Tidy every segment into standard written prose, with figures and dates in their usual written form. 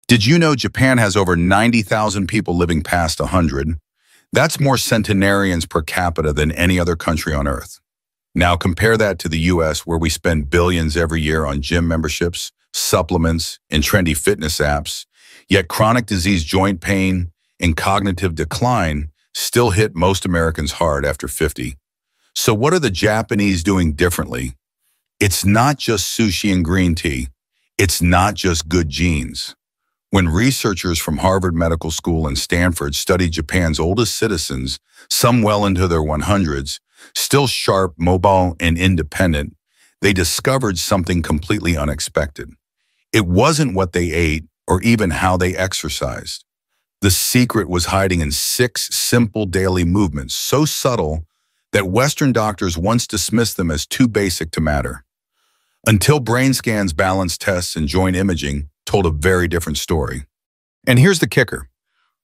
Did you know Japan has over 90,000 people living past 100? That's more centenarians per capita than any other country on Earth. Now compare that to the US, where we spend billions every year on gym memberships, supplements, and trendy fitness apps, yet chronic disease, joint pain, and cognitive decline still hit most Americans hard after 50. So what are the Japanese doing differently? It's not just sushi and green tea. It's not just good genes. When researchers from Harvard Medical School and Stanford studied Japan's oldest citizens, some well into their 100s, still sharp, mobile, and independent, they discovered something completely unexpected. It wasn't what they ate or even how they exercised. The secret was hiding in 6 simple daily movements, so subtle that Western doctors once dismissed them as too basic to matter. Until brain scans, balance tests, and joint imaging told a very different story. And here's the kicker.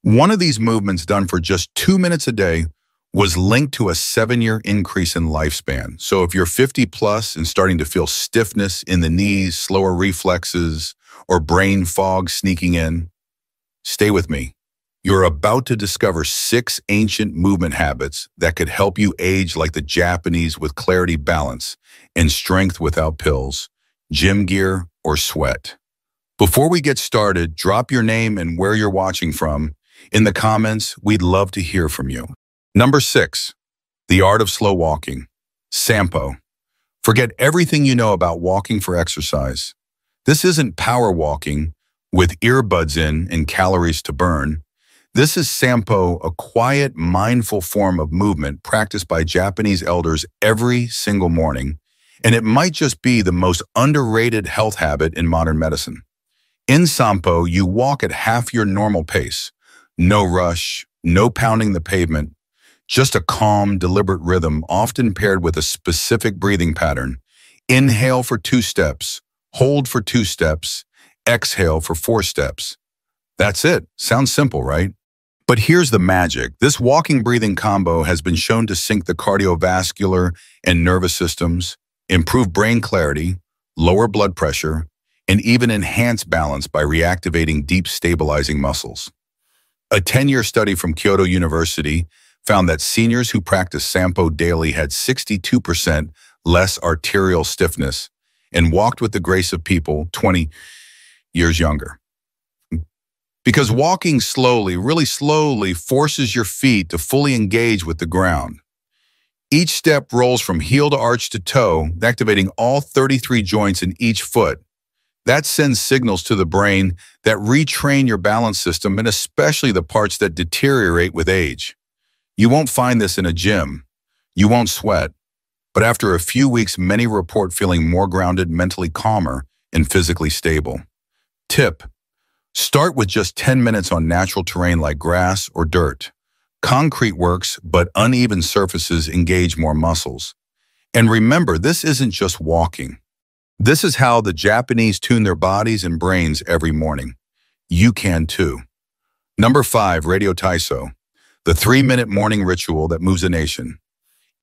One of these movements, done for just 2 minutes a day, was linked to a 7-year increase in lifespan. So if you're 50 plus and starting to feel stiffness in the knees, slower reflexes, or brain fog sneaking in, stay with me. You're about to discover 6 ancient movement habits that could help you age like the Japanese, with clarity, balance, and strength without pills, gym gear, or sweat. Before we get started, drop your name and where you're watching from in the comments. We'd love to hear from you. Number 6, the art of slow walking. Sampo. Forget everything you know about walking for exercise. This isn't power walking with earbuds in and calories to burn. This is Sampo, a quiet, mindful form of movement practiced by Japanese elders every single morning, and it might just be the most underrated health habit in modern medicine. In Sampo, you walk at half your normal pace. No rush, no pounding the pavement, just a calm, deliberate rhythm, often paired with a specific breathing pattern. Inhale for 2 steps, hold for 2 steps, exhale for 4 steps. That's it. Sounds simple, right? But here's the magic. This walking-breathing combo has been shown to sync the cardiovascular and nervous systems, improve brain clarity, lower blood pressure, and even enhance balance by reactivating deep, stabilizing muscles. A 10-year study from Kyoto University found that seniors who practiced Sampo daily had 62% less arterial stiffness and walked with the grace of people 20 years younger. Because walking slowly, really slowly, forces your feet to fully engage with the ground. Each step rolls from heel to arch to toe, activating all 33 joints in each foot. That sends signals to the brain that retrain your balance system, and especially the parts that deteriorate with age. You won't find this in a gym. You won't sweat. But after a few weeks, many report feeling more grounded, mentally calmer, and physically stable. Tip: start with just 10 minutes on natural terrain like grass or dirt. Concrete works, but uneven surfaces engage more muscles. And remember, this isn't just walking. This is how the Japanese tune their bodies and brains every morning. You can too. Number 5, Radio Taiso, the 3-minute morning ritual that moves a nation.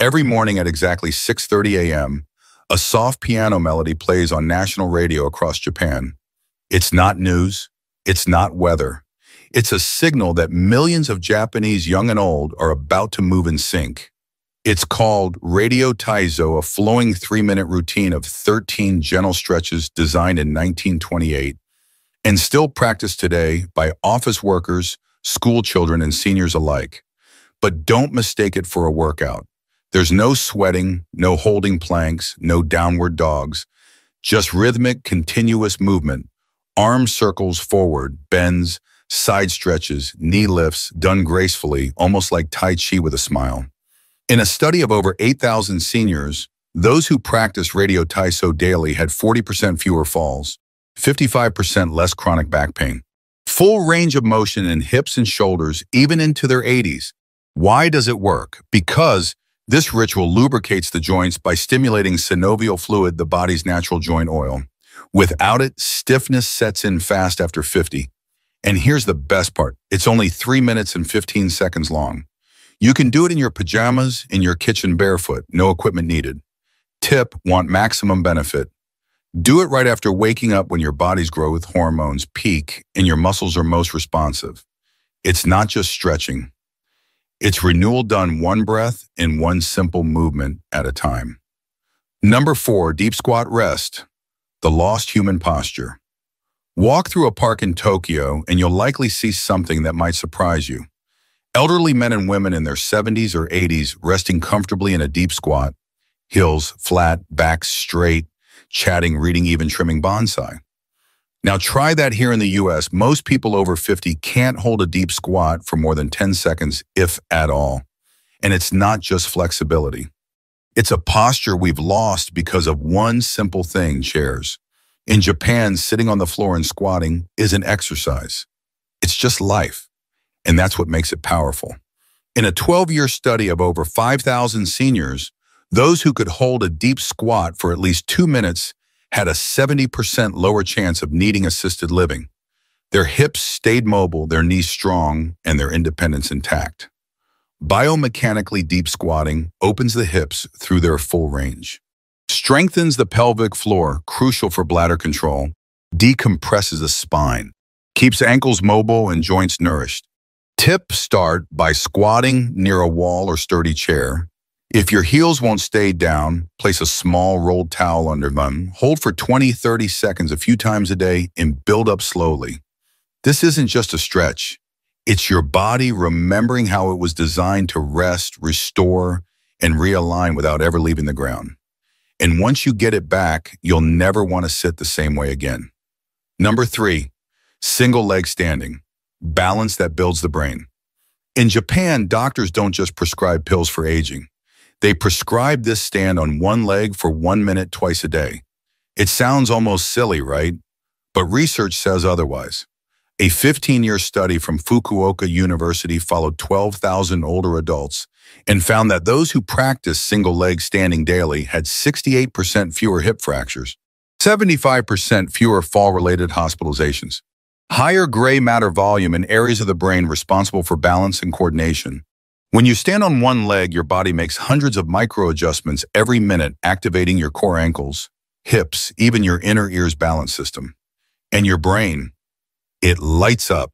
Every morning at exactly 6:30 a.m., a soft piano melody plays on national radio across Japan. It's not news. It's not weather. It's a signal that millions of Japanese, young and old, are about to move in sync. It's called Radio Taiso, a flowing 3-minute routine of 13 gentle stretches designed in 1928 and still practiced today by office workers, school children, and seniors alike. But don't mistake it for a workout. There's no sweating, no holding planks, no downward dogs, just rhythmic, continuous movement. Arm circles forward, bends, side stretches, knee lifts, done gracefully, almost like Tai Chi with a smile. In a study of over 8,000 seniors, those who practiced Radio Taiso daily had 40% fewer falls, 55% less chronic back pain, full range of motion in hips and shoulders, even into their 80s. Why does it work? Because this ritual lubricates the joints by stimulating synovial fluid, the body's natural joint oil. Without it, stiffness sets in fast after 50. And here's the best part. It's only 3 minutes and 15 seconds long. You can do it in your pajamas, in your kitchen barefoot, no equipment needed. Tip: want maximum benefit? Do it right after waking up when your body's growth hormones peak and your muscles are most responsive. It's not just stretching. It's renewal done one breath in one simple movement at a time. Number 4, deep squat rest, the lost human posture. Walk through a park in Tokyo and you'll likely see something that might surprise you. Elderly men and women in their 70s or 80s resting comfortably in a deep squat, heels flat, backs straight, chatting, reading, even trimming bonsai. Now try that here in the US. Most people over 50 can't hold a deep squat for more than 10 seconds, if at all. And it's not just flexibility. It's a posture we've lost because of one simple thing, chairs. In Japan, sitting on the floor and squatting isn't exercise. It's just life. And that's what makes it powerful. In a 12-year study of over 5,000 seniors, those who could hold a deep squat for at least 2 minutes had a 70% lower chance of needing assisted living. Their hips stayed mobile, their knees strong, and their independence intact. Biomechanically, deep squatting opens the hips through their full range, strengthens the pelvic floor, crucial for bladder control, decompresses the spine, keeps ankles mobile and joints nourished. Tip: start by squatting near a wall or sturdy chair. If your heels won't stay down, place a small rolled towel under them. Hold for 20-30 seconds a few times a day and build up slowly. This isn't just a stretch. It's your body remembering how it was designed to rest, restore, and realign without ever leaving the ground. And once you get it back, you'll never want to sit the same way again. Number 3, single leg standing. Balance that builds the brain. In Japan, doctors don't just prescribe pills for aging. They prescribe this stand on one leg for 1 minute twice a day. It sounds almost silly, right? But research says otherwise. A 15-year study from Fukuoka University followed 12,000 older adults and found that those who practiced single leg standing daily had 68% fewer hip fractures, 75% fewer fall-related hospitalizations, higher gray matter volume in areas of the brain responsible for balance and coordination. When you stand on one leg, your body makes hundreds of micro-adjustments every minute, activating your core ankles, hips, even your inner ear's balance system. And your brain, it lights up.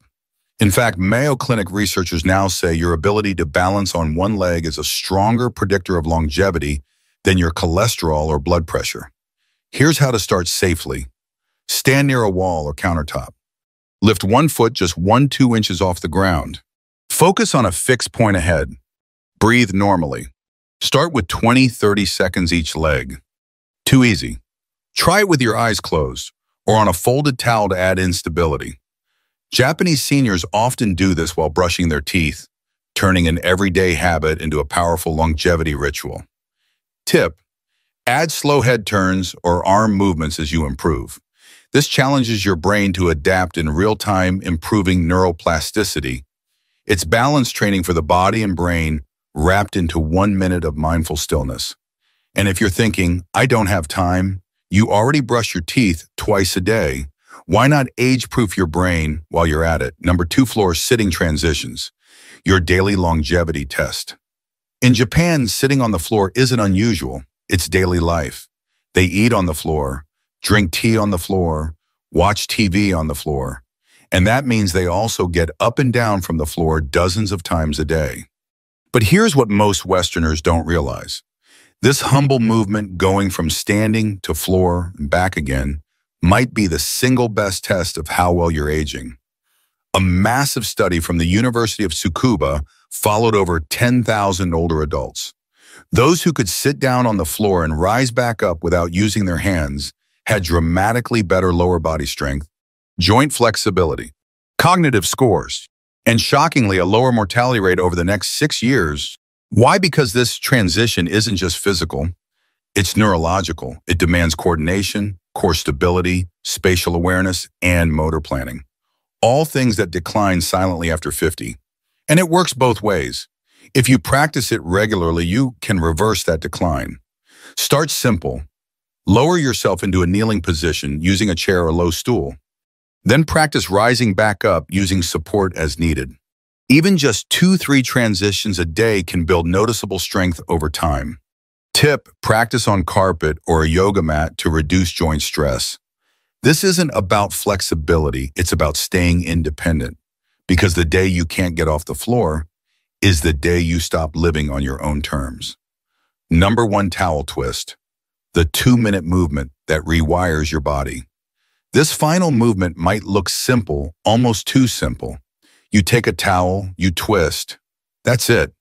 In fact, Mayo Clinic researchers now say your ability to balance on one leg is a stronger predictor of longevity than your cholesterol or blood pressure. Here's how to start safely. Stand near a wall or countertop. Lift one foot just 1-2 inches off the ground. Focus on a fixed point ahead. Breathe normally. Start with 20-30 seconds each leg. Too easy. Try it with your eyes closed or on a folded towel to add instability. Japanese seniors often do this while brushing their teeth, turning an everyday habit into a powerful longevity ritual. Tip: add slow head turns or arm movements as you improve. This challenges your brain to adapt in real time, improving neuroplasticity. It's balance training for the body and brain wrapped into 1 minute of mindful stillness. And if you're thinking, I don't have time, you already brush your teeth twice a day. Why not age-proof your brain while you're at it? Number 2, floor sitting transitions, your daily longevity test. In Japan, sitting on the floor isn't unusual. It's daily life. They eat on the floor, drink tea on the floor, watch TV on the floor. And that means they also get up and down from the floor dozens of times a day. But here's what most Westerners don't realize. This humble movement going from standing to floor and back again might be the single best test of how well you're aging. A massive study from the University of Tsukuba followed over 10,000 older adults. Those who could sit down on the floor and rise back up without using their hands had dramatically better lower body strength, joint flexibility, cognitive scores, and shockingly a lower mortality rate over the next 6 years. Why? Because this transition isn't just physical, it's neurological. It demands coordination, core stability, spatial awareness, and motor planning. All things that decline silently after 50. And it works both ways. If you practice it regularly, you can reverse that decline. Start simple. Lower yourself into a kneeling position using a chair or low stool. Then practice rising back up using support as needed. Even just 2-3 transitions a day can build noticeable strength over time. Tip, practice on carpet or a yoga mat to reduce joint stress. This isn't about flexibility, it's about staying independent. Because the day you can't get off the floor is the day you stop living on your own terms. Number 1 towel twist, the 2-minute movement that rewires your body. This final movement might look simple, almost too simple. You take a towel, you twist. That's it.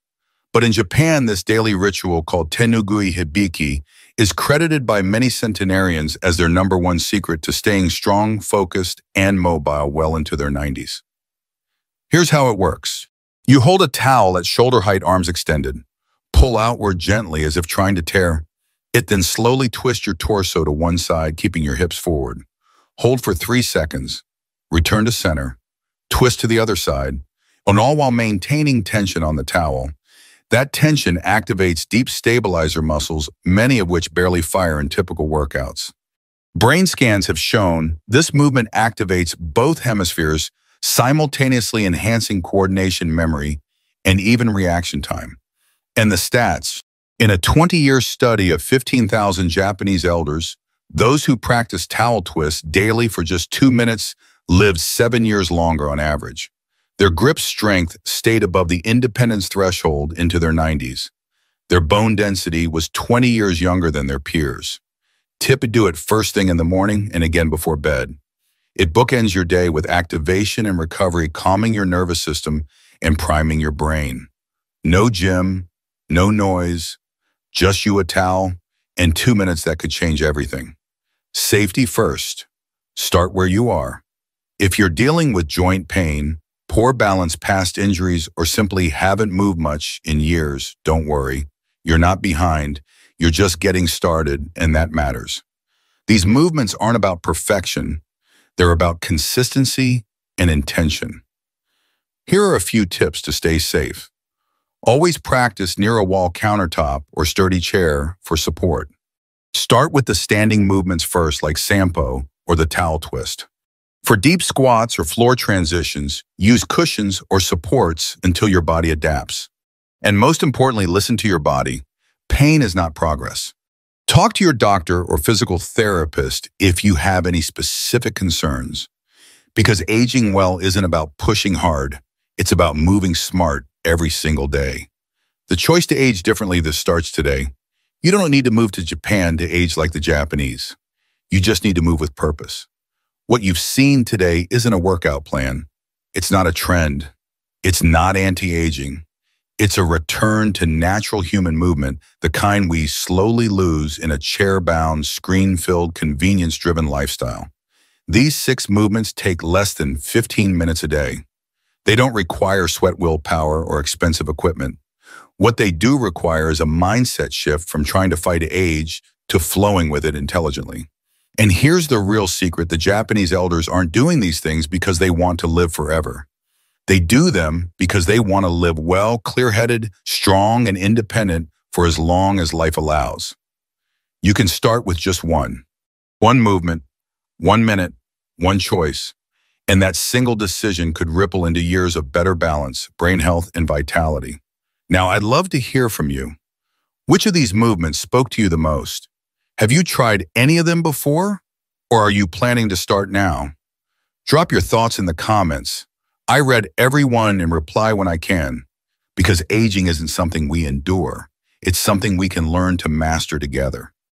But in Japan, this daily ritual called tenugui hibiki is credited by many centenarians as their number 1 secret to staying strong, focused, and mobile well into their 90s. Here's how it works. You hold a towel at shoulder height, arms extended. Pull outward gently as if trying to tear it, then slowly twist your torso to one side, keeping your hips forward. Hold for 3 seconds. Return to center. Twist to the other side, and all while maintaining tension on the towel. That tension activates deep stabilizer muscles, many of which barely fire in typical workouts. Brain scans have shown this movement activates both hemispheres, simultaneously enhancing coordination, memory, and even reaction time. And the stats, in a 20-year study of 15,000 Japanese elders, those who practiced towel twists daily for just 2 minutes lived 7 years longer on average. Their grip strength stayed above the independence threshold into their 90s. Their bone density was 20 years younger than their peers. Tip, do it first thing in the morning and again before bed. It bookends your day with activation and recovery, calming your nervous system and priming your brain. No gym, no noise, just you, a towel, and 2 minutes that could change everything. Safety first. Start where you are. If you're dealing with joint pain, poor balance, past injuries, or simply haven't moved much in years, don't worry. You're not behind. You're just getting started, and that matters. These movements aren't about perfection. They're about consistency and intention. Here are a few tips to stay safe. Always practice near a wall countertop or sturdy chair for support. Start with the standing movements first, like sampo or the towel twist. For deep squats or floor transitions, use cushions or supports until your body adapts. And most importantly, listen to your body. Pain is not progress. Talk to your doctor or physical therapist if you have any specific concerns. Because aging well isn't about pushing hard. It's about moving smart every single day. The choice to age differently this starts today. You don't need to move to Japan to age like the Japanese. You just need to move with purpose. What you've seen today isn't a workout plan. It's not a trend. It's not anti-aging. It's a return to natural human movement, the kind we slowly lose in a chair-bound, screen-filled, convenience-driven lifestyle. These 6 movements take less than 15 minutes a day. They don't require sweat willpower or expensive equipment. What they do require is a mindset shift from trying to fight age to flowing with it intelligently. And here's the real secret. The Japanese elders aren't doing these things because they want to live forever. They do them because they want to live well, clear-headed, strong, and independent for as long as life allows. You can start with just one movement, 1 minute, one choice, and that single decision could ripple into years of better balance, brain health, and vitality. Now, I'd love to hear from you. Which of these movements spoke to you the most? Have you tried any of them before, or are you planning to start now? Drop your thoughts in the comments. I read every one and reply when I can, because aging isn't something we endure. It's something we can learn to master together.